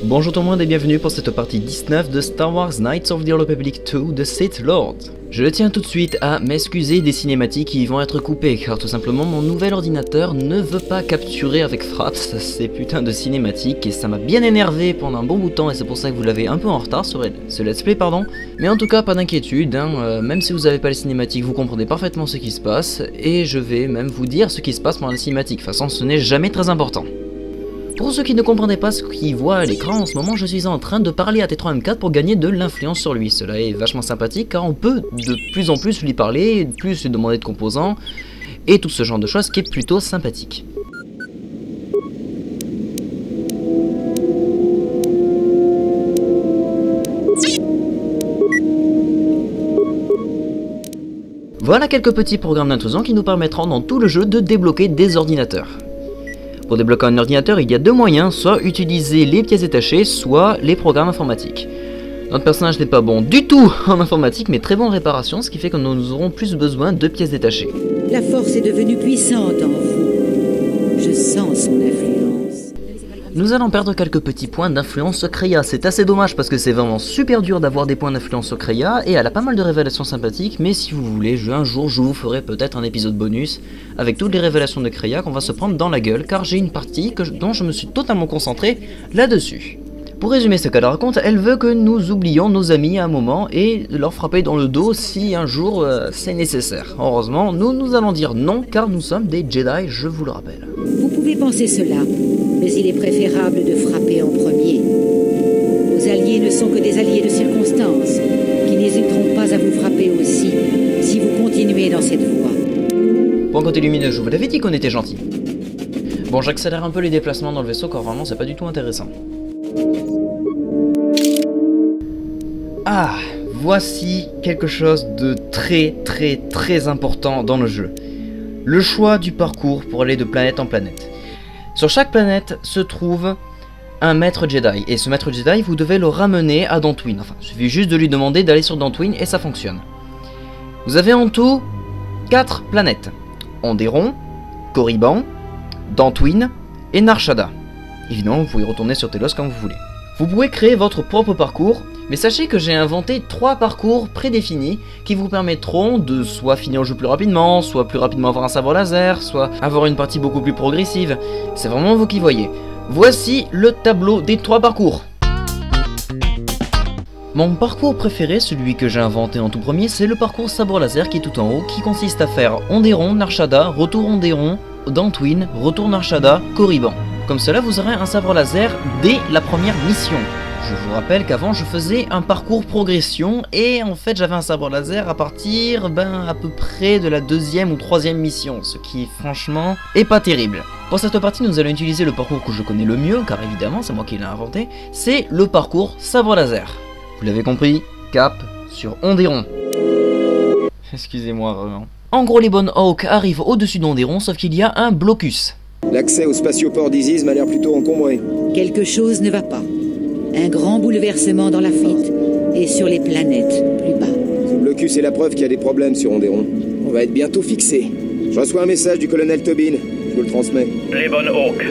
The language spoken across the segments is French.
Bonjour tout le monde et bienvenue pour cette partie 19 de Star Wars Knights of the Old Republic 2 de Sith Lord. Je tiens tout de suite à m'excuser des cinématiques qui vont être coupées car tout simplement mon nouvel ordinateur ne veut pas capturer avec Fraps ces putains de cinématiques et ça m'a bien énervé pendant un bon bout de temps et c'est pour ça que vous l'avez un peu en retard sur ce let's play pardon. Mais en tout cas pas d'inquiétude, même si vous n'avez pas les cinématiques vous comprenez parfaitement ce qui se passe et je vais même vous dire ce qui se passe pendant les cinématiques, de toute façon ce n'est jamais très important. Pour ceux qui ne comprendraient pas ce qu'ils voient à l'écran, en ce moment je suis en train de parler à T3M4 pour gagner de l'influence sur lui. Cela est vachement sympathique car on peut de plus en plus lui parler, plus lui demander de composants, et tout ce genre de choses qui est plutôt sympathique. Voilà quelques petits programmes d'intrusion qui nous permettront dans tout le jeu de débloquer des ordinateurs. Pour débloquer un ordinateur, il y a deux moyens, soit utiliser les pièces détachées, soit les programmes informatiques. Notre personnage n'est pas bon du tout en informatique, mais très bon en réparation, ce qui fait que nous aurons plus besoin de pièces détachées. La force est devenue puissante en vous. Je sens son influence. Nous allons perdre quelques petits points d'influence sur Kreia. C'est assez dommage parce que c'est vraiment super dur d'avoir des points d'influence sur Kreia et elle a pas mal de révélations sympathiques, mais si vous voulez, un jour je vous ferai peut-être un épisode bonus avec toutes les révélations de Kreia qu'on va se prendre dans la gueule car j'ai une partie dont je me suis totalement concentré là-dessus. Pour résumer ce qu'elle raconte, elle veut que nous oublions nos amis à un moment et leur frapper dans le dos si un jour c'est nécessaire. Heureusement, nous allons dire non car nous sommes des Jedi, je vous le rappelle. Vous pouvez penser cela, mais il est préférable de frapper en premier. Vos alliés ne sont que des alliés de circonstance, qui n'hésiteront pas à vous frapper aussi, si vous continuez dans cette voie. Bon côté lumineux, je vous l'avais dit qu'on était gentil. Bon, j'accélère un peu les déplacements dans le vaisseau car vraiment c'est pas du tout intéressant. Ah, voici quelque chose de très important dans le jeu. Le choix du parcours pour aller de planète en planète. Sur chaque planète se trouve un maître Jedi, et ce maître Jedi, vous devez le ramener à Dantooine. Enfin, il suffit juste de lui demander d'aller sur Dantooine et ça fonctionne. Vous avez en tout 4 planètes. Onderon, Korriban, Dantooine et Nar Shaddaa. Évidemment, vous pouvez retourner sur Telos quand vous voulez. Vous pouvez créer votre propre parcours, mais sachez que j'ai inventé 3 parcours prédéfinis qui vous permettront de soit finir le jeu plus rapidement avoir un sabre laser, soit avoir une partie beaucoup plus progressive. C'est vraiment vous qui voyez. Voici le tableau des 3 parcours. Mon parcours préféré, celui que j'ai inventé en tout premier, c'est le parcours sabre laser qui est tout en haut, qui consiste à faire Onderon, Nar Shaddaa, retour Onderon, Dantooine, retour Nar Shaddaa, Korriban. Comme cela, vous aurez un sabre laser dès la première mission. Je vous rappelle qu'avant, je faisais un parcours progression et en fait, j'avais un sabre laser à partir à peu près de la 2e ou 3e mission, ce qui franchement est pas terrible. Pour cette partie, nous allons utiliser le parcours que je connais le mieux, car évidemment, c'est moi qui l'ai inventé, c'est le parcours sabre laser. Vous l'avez compris, cap sur Onderon. Excusez-moi vraiment. En gros, les bonnes Hawk arrivent au-dessus d'Onderon, sauf qu'il y a un blocus. L'accès au spatioport d'Iziz m'a l'air plutôt encombré. Quelque chose ne va pas. Un grand bouleversement dans la fuite et sur les planètes plus bas. Ce blocus est la preuve qu'il y a des problèmes sur Onderon. On va être bientôt fixé. Je reçois un message du colonel Tobin. Je vous le transmets. Les bonnes Hawk.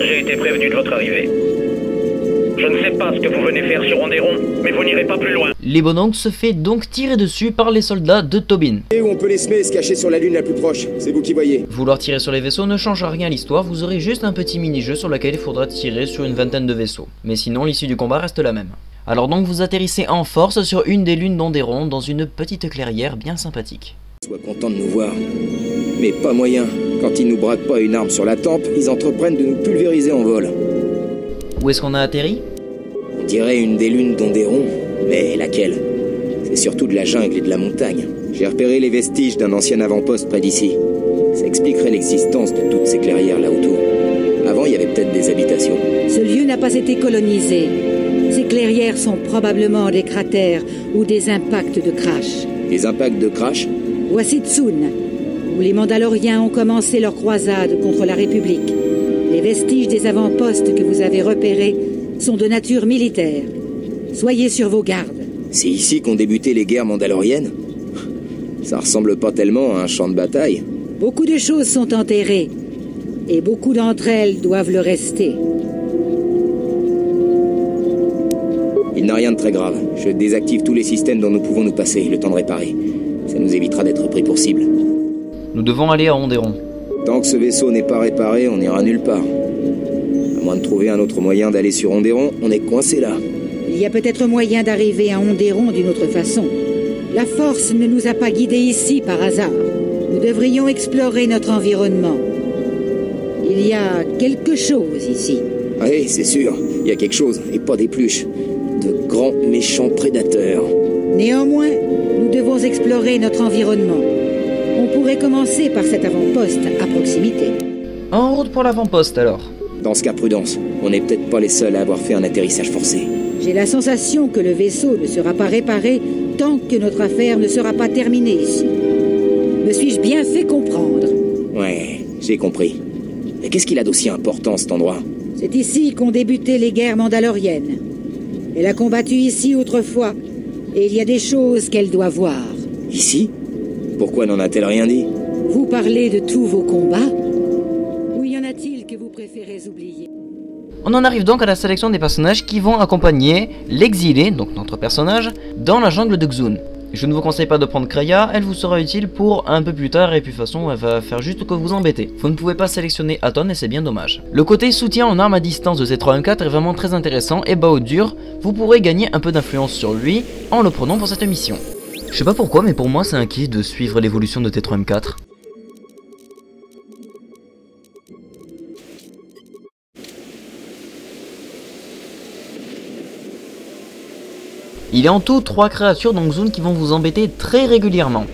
J'ai été prévenu de votre arrivée. Je ne sais pas ce que vous venez faire sur Onderon, mais vous n'irez pas plus loin. Les bonhommes se fait donc tirer dessus par les soldats de Tobin. Et où on peut les semer et se cacher sur la lune la plus proche, c'est vous qui voyez. Vouloir tirer sur les vaisseaux ne change rien à l'histoire, vous aurez juste un petit mini-jeu sur lequel il faudra tirer sur une vingtaine de vaisseaux. Mais sinon, l'issue du combat reste la même. Alors donc vous atterrissez en force sur une des lunes d'Onderon dans une petite clairière bien sympathique. Sois content de nous voir. Mais pas moyen. Quand ils nous braquent pas une arme sur la tempe, ils entreprennent de nous pulvériser en vol. Où est-ce qu'on a atterri ? On dirait une des lunes d'Onderon, mais laquelle? C'est surtout de la jungle et de la montagne. J'ai repéré les vestiges d'un ancien avant-poste près d'ici. Ça expliquerait l'existence de toutes ces clairières là autour. Avant, il y avait peut-être des habitations. Ce lieu n'a pas été colonisé. Ces clairières sont probablement des cratères ou des impacts de crash. Des impacts de crash? Voici Tsoun, où les Mandaloriens ont commencé leur croisade contre la République. Les vestiges des avant-postes que vous avez repérés sont de nature militaire. Soyez sur vos gardes. C'est ici qu'ont débuté les guerres mandaloriennes? Ça ressemble pas tellement à un champ de bataille. Beaucoup de choses sont enterrées, et beaucoup d'entre elles doivent le rester. Il n'a rien de très grave. Je désactive tous les systèmes dont nous pouvons nous passer, le temps de réparer. Ça nous évitera d'être pris pour cible. Nous devons aller à Onderon. Tant que ce vaisseau n'est pas réparé, on n'ira nulle part. À moins de trouver un autre moyen d'aller sur Onderon, on est coincé là. Il y a peut-être moyen d'arriver à Onderon d'une autre façon. La Force ne nous a pas guidés ici par hasard. Nous devrions explorer notre environnement. Il y a quelque chose ici. Oui, c'est sûr. Il y a quelque chose, et pas des pluches. De grands méchants prédateurs. Néanmoins, nous devons explorer notre environnement. On pourrait commencer par cet avant-poste à proximité. En route pour l'avant-poste alors. Dans ce cas, prudence. On n'est peut-être pas les seuls à avoir fait un atterrissage forcé. J'ai la sensation que le vaisseau ne sera pas réparé tant que notre affaire ne sera pas terminée ici. Me suis-je bien fait comprendre? Ouais, j'ai compris. Mais qu'est-ce qu'il a d'aussi important, cet endroit? C'est ici qu'ont débuté les guerres mandaloriennes. Elle a combattu ici autrefois, et il y a des choses qu'elle doit voir. Ici? Pourquoi n'en a-t-elle rien dit? Vous parlez de tous vos combats? Ou y en a-t-il que vous préférez oublier? On en arrive donc à la sélection des personnages qui vont accompagner l'exilé, donc notre personnage, dans la jungle de Xun. Je ne vous conseille pas de prendre Kreia, elle vous sera utile pour un peu plus tard et puis de toute façon elle va faire juste que vous embêter. Vous ne pouvez pas sélectionner Atton et c'est bien dommage. Le côté soutien en arme à distance de T3M4 est vraiment très intéressant et Bao-Dur, vous pourrez gagner un peu d'influence sur lui en le prenant pour cette mission. Je sais pas pourquoi mais pour moi c'est un kiff de suivre l'évolution de T3M4. Il y a en tout 3 créatures dans Xun qui vont vous embêter très régulièrement.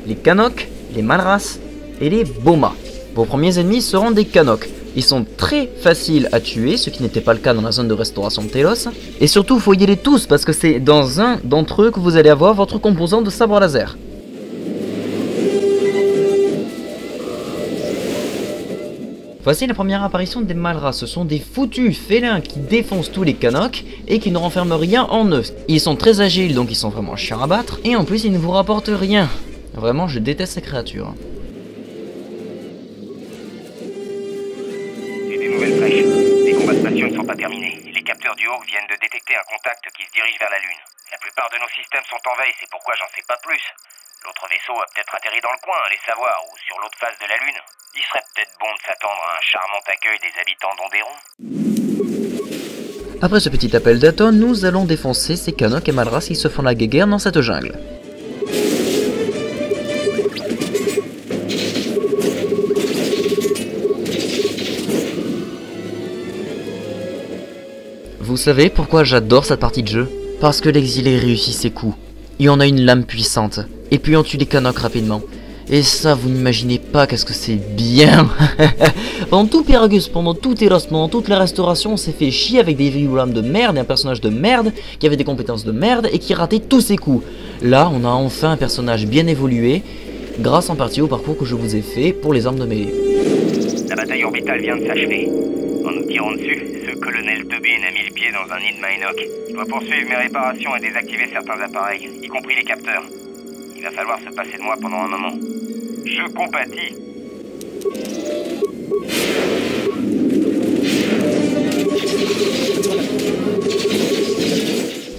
Les Canok, les Malras et les Boma. Vos premiers ennemis seront des Canok. Ils sont très faciles à tuer, ce qui n'était pas le cas dans la zone de restauration de Telos. Et surtout, il faut y aller tous parce que c'est dans un d'entre eux que vous allez avoir votre composant de sabre laser. Voici la première apparition des Malras, ce sont des foutus félins qui défoncent tous les Canok et qui ne renferment rien en eux. Ils sont très agiles donc ils sont vraiment chiants à battre et en plus ils ne vous rapportent rien. Vraiment je déteste ces créatures. J'ai des nouvelles fraîches. Les combats spatiaux ne sont pas terminés. Les capteurs du Hawk viennent de détecter un contact qui se dirige vers la Lune. La plupart de nos systèmes sont en veille, c'est pourquoi j'en sais pas plus. L'autre vaisseau a peut-être atterri dans le coin, allez savoir, ou sur l'autre face de la Lune. Il serait peut-être bon de s'attendre à un charmant accueil des habitants d'Onderon. Après ce petit appel d'Atton, nous allons défoncer ces Canok et Malras qui se font la guéguerre dans cette jungle. Vous savez pourquoi j'adore cette partie de jeu? Parce que l'exilé réussit ses coups. Et on a une lame puissante. Et puis on tue les Canok rapidement. Et ça, vous n'imaginez pas qu'est-ce que c'est bien. Pendant tout Peragus, pendant tout Telos, pendant toute la restauration, on s'est fait chier avec des lames de merde et un personnage de merde qui avait des compétences de merde et qui ratait tous ses coups. Là, on a enfin un personnage bien évolué, grâce en partie au parcours que je vous ai fait pour les armes de mêlée. La bataille orbitale vient de s'achever. En nous tirant dessus, ce colonel Tobin a mis le pied dans un nid de Mynock. Je dois poursuivre mes réparations et désactiver certains appareils, y compris les capteurs. Il va falloir se passer de moi pendant un moment. Je compatis.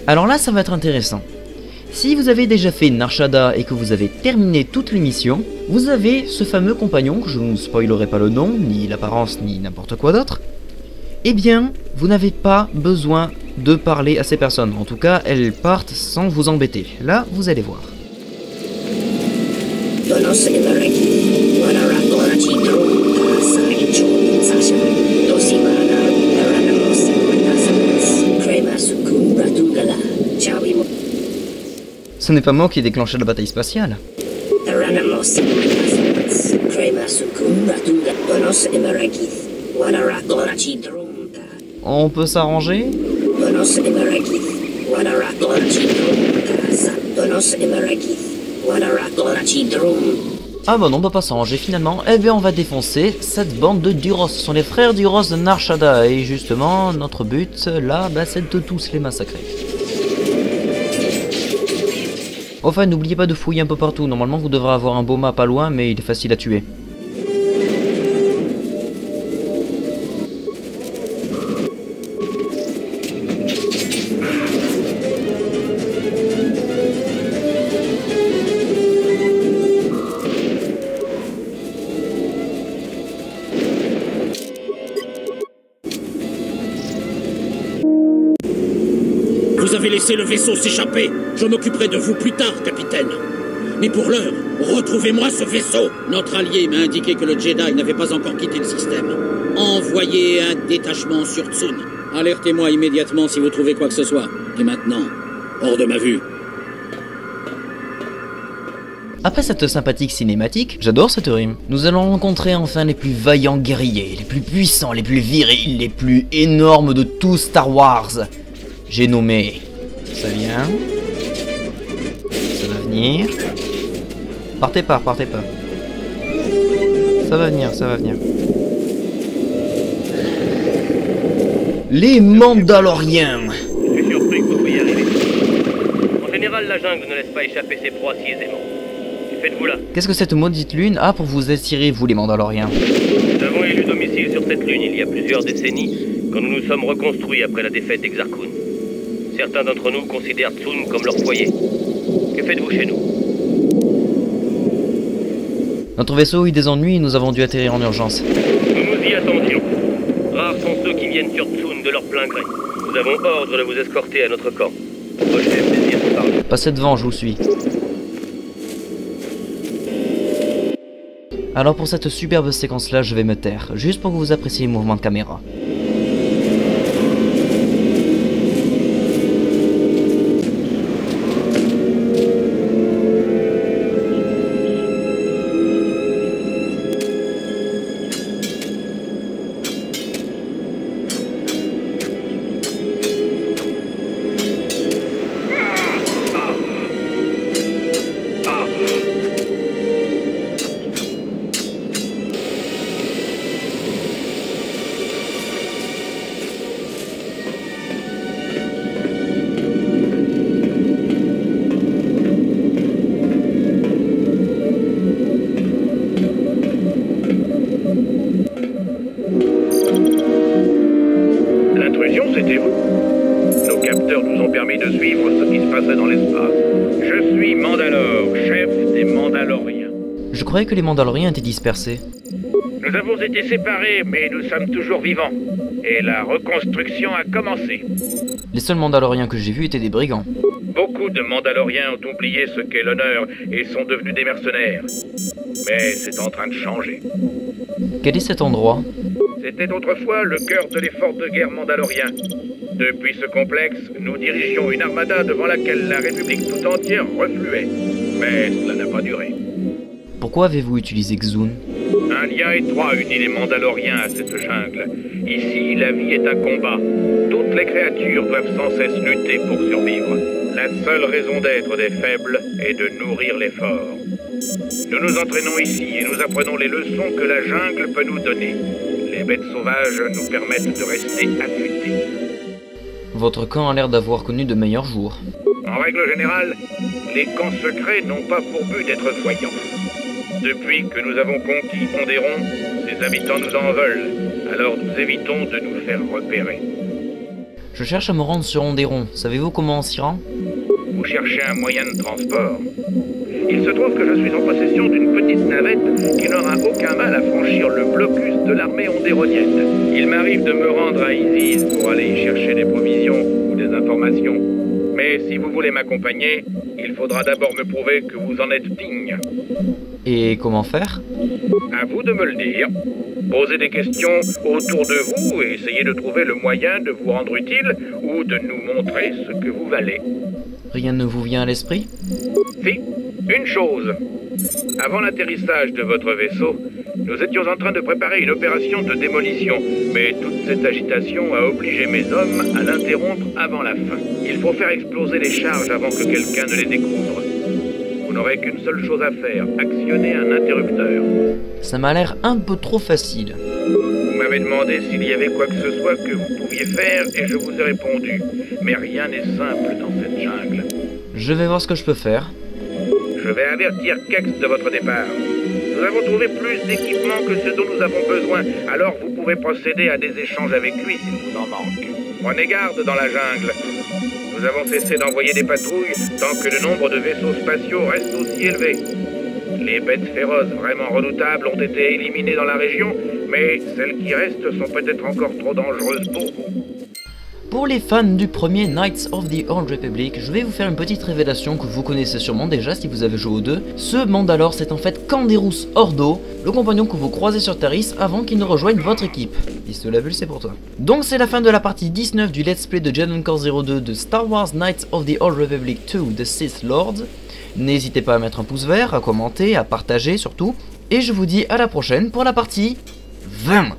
Alors là, ça va être intéressant. Si vous avez déjà fait Nar Shaddaa et que vous avez terminé toutes les missions, vous avez ce fameux compagnon, que je ne spoilerai pas le nom, ni l'apparence, ni n'importe quoi d'autre. Eh bien, vous n'avez pas besoin de parler à ces personnes. En tout cas, elles partent sans vous embêter. Là, vous allez voir. Ce n'est pas moi qui ai déclenché la bataille spatiale. On peut s'arranger? Ah bah non, on peut pas s'arranger finalement. Eh bien on va défoncer cette bande de Duros. Ce sont les frères Duros de Nar Shaddaa. Et justement, notre but là, bah, c'est de tous les massacrer. Enfin, n'oubliez pas de fouiller un peu partout. Normalement, vous devrez avoir un Boma pas loin, mais il est facile à tuer. Vous avez laissé le vaisseau s'échapper. Je m'occuperai de vous plus tard, capitaine. Mais pour l'heure, retrouvez-moi ce vaisseau. Notre allié m'a indiqué que le Jedi n'avait pas encore quitté le système. Envoyez un détachement sur Tsun. Alertez-moi immédiatement si vous trouvez quoi que ce soit. Et maintenant, hors de ma vue. Après cette sympathique cinématique, j'adore cette rime. Nous allons rencontrer enfin les plus vaillants guerriers, les plus puissants, les plus virils, les plus énormes de tout Star Wars. J'ai nommé... Ça vient. Ça va venir. Partez pas, partez pas. Ça va venir, ça va venir. Les Mandaloriens. Je suis surpris que vous soyez arrivé. En général, la jungle ne laisse pas échapper ses proies si aisément. Faites-vous là. Qu'est-ce que cette maudite lune a pour vous attirer, vous les Mandaloriens? Nous avons élu domicile sur cette lune il y a plusieurs décennies, quand nous nous sommes reconstruits après la défaite d'Exar Kun. Certains d'entre nous considèrent Tsun comme leur foyer. Que faites-vous chez nous? Notre vaisseau a eu des ennuis et nous avons dû atterrir en urgence. Nous nous y attendions. Rares sont ceux qui viennent sur Tsun de leur plein gré. Nous avons ordre de vous escorter à notre camp. Votre chef désire vous parler. Passez devant, je vous suis. Alors pour cette superbe séquence là, je vais me taire, juste pour que vous appréciez les mouvements de caméra. C'était vous. Nos capteurs nous ont permis de suivre ce qui se passait dans l'espace. Je suis Mandalore, chef des Mandaloriens. Je croyais que les Mandaloriens étaient dispersés. Nous avons été séparés, mais nous sommes toujours vivants. Et la reconstruction a commencé. Les seuls Mandaloriens que j'ai vus étaient des brigands. Beaucoup de Mandaloriens ont oublié ce qu'est l'honneur et sont devenus des mercenaires. Mais c'est en train de changer. Quel est cet endroit? C'était autrefois le cœur de l'effort de guerre mandalorien. Depuis ce complexe, nous dirigions une armada devant laquelle la République tout entière refluait. Mais cela n'a pas duré. Pourquoi avez-vous utilisé Xun? Un lien étroit unit les Mandaloriens à cette jungle. Ici, la vie est un combat. Toutes les créatures doivent sans cesse lutter pour survivre. La seule raison d'être des faibles est de nourrir les forts. Nous nous entraînons ici et nous apprenons les leçons que la jungle peut nous donner. Les bêtes sauvages nous permettent de rester affûtés. Votre camp a l'air d'avoir connu de meilleurs jours. En règle générale, les camps secrets n'ont pas pour but d'être voyants. Depuis que nous avons conquis Onderon, ses habitants nous en veulent. Alors nous évitons de nous faire repérer. Je cherche à me rendre sur Onderon. Savez-vous comment on s'y rend? Vous cherchez un moyen de transport? Il se trouve que je suis en possession d'une petite navette qui n'aura aucun mal à franchir le blocus de l'armée ondéronienne. Il m'arrive de me rendre à Isis pour aller y chercher des provisions ou des informations. Mais si vous voulez m'accompagner, il faudra d'abord me prouver que vous en êtes digne. Et comment faire? À vous de me le dire. Posez des questions autour de vous et essayez de trouver le moyen de vous rendre utile ou de nous montrer ce que vous valez. Rien ne vous vient à l'esprit? Si, une chose. Avant l'atterrissage de votre vaisseau, nous étions en train de préparer une opération de démolition, mais toute cette agitation a obligé mes hommes à l'interrompre avant la fin. Il faut faire exploser les charges avant que quelqu'un ne les découvre. Vous n'aurez qu'une seule chose à faire, actionner un interrupteur. Ça m'a l'air un peu trop facile. Vous m'avez demandé s'il y avait quoi que ce soit que vous pouviez faire et je vous ai répondu. Mais rien n'est simple dans cette jungle. Je vais voir ce que je peux faire. Je vais avertir Kex de votre départ. Nous avons trouvé plus d'équipements que ce dont nous avons besoin, alors vous pouvez procéder à des échanges avec lui s'il vous en manque. Prenez garde dans la jungle. Nous avons cessé d'envoyer des patrouilles tant que le nombre de vaisseaux spatiaux reste aussi élevé. Les bêtes féroces vraiment redoutables ont été éliminées dans la région, mais celles qui restent sont peut-être encore trop dangereuses pour vous. Pour les fans du premier Knights of the Old Republic, je vais vous faire une petite révélation que vous connaissez sûrement déjà si vous avez joué aux deux. Ce Mandalore, c'est en fait Canderous Ordo, le compagnon que vous croisez sur Taris avant qu'il ne rejoigne votre équipe. Si tu l'as vu, c'est pour toi. Donc c'est la fin de la partie 19 du Let's Play de Jedi Encore 02 de Star Wars Knights of the Old Republic 2 The Sith Lords. N'hésitez pas à mettre un pouce vert, à commenter, à partager surtout. Et je vous dis à la prochaine pour la partie 20.